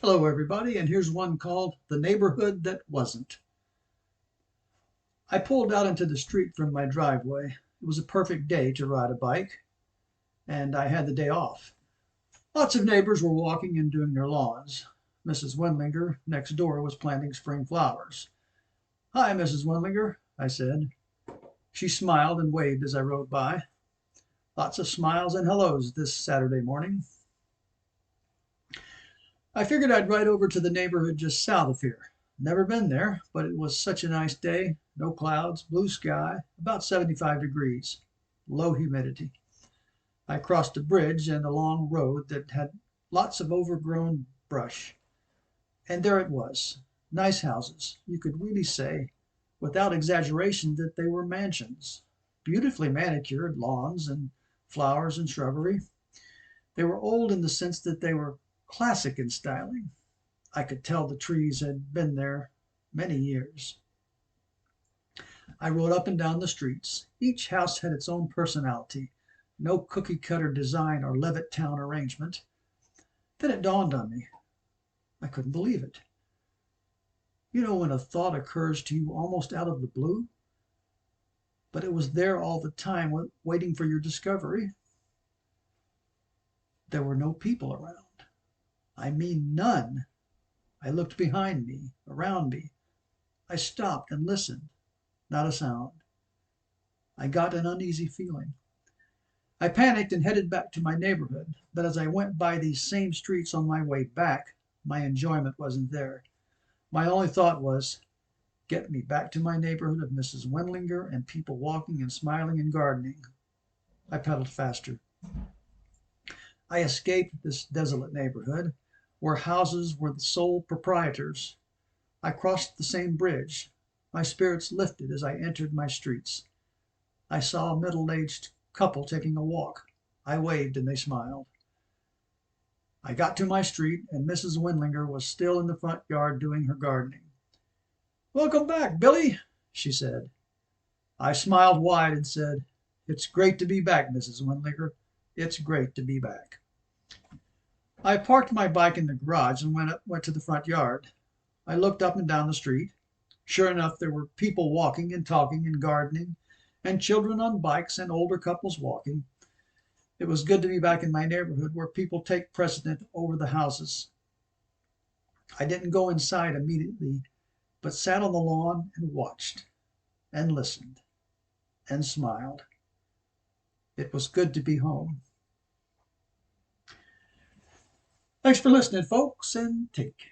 Hello, everybody, and here's one called The Neighborhood That Wasn't. I pulled out into the street from my driveway. It was a perfect day to ride a bike, and I had the day off. Lots of neighbors were walking and doing their lawns. Mrs. Wendlinger next door was planting spring flowers. "Hi, Mrs. Wendlinger," I said. She smiled and waved as I rode by. Lots of smiles and hellos this Saturday morning. I figured I'd ride over to the neighborhood just south of here. Never been there, but it was such a nice day. No clouds, blue sky, about 75 degrees, low humidity. I crossed a bridge and a long road that had lots of overgrown brush. And there it was. Nice houses. You could really say, without exaggeration, that they were mansions. Beautifully manicured lawns and flowers and shrubbery. They were old in the sense that they were classic in styling. I could tell the trees had been there many years. I rode up and down the streets. Each house had its own personality, no cookie cutter design or Levittown arrangement. Then it dawned on me. I couldn't believe it. You know when a thought occurs to you almost out of the blue, but it was there all the time waiting for your discovery? There were no people around. I mean, none. I looked behind me, around me. I stopped and listened. Not a sound. I got an uneasy feeling. I panicked and headed back to my neighborhood, but as I went by these same streets on my way back, my enjoyment wasn't there. My only thought was, get me back to my neighborhood of Mrs. Wendlinger and people walking and smiling and gardening. I pedaled faster. I escaped this desolate neighborhood, where houses were the sole proprietors. I crossed the same bridge. My spirits lifted as I entered my streets. I saw a middle-aged couple taking a walk. I waved and they smiled. I got to my street and Mrs. Wendlinger was still in the front yard doing her gardening. "Welcome back, Billy," she said. I smiled wide and said, "It's great to be back, Mrs. Wendlinger. It's great to be back." I parked my bike in the garage and went to the front yard. I looked up and down the street. Sure enough, there were people walking and talking and gardening, and children on bikes and older couples walking. It was good to be back in my neighborhood where people take precedent over the houses. I didn't go inside immediately, but sat on the lawn and watched and listened and smiled. It was good to be home. Thanks for listening, folks, and take care.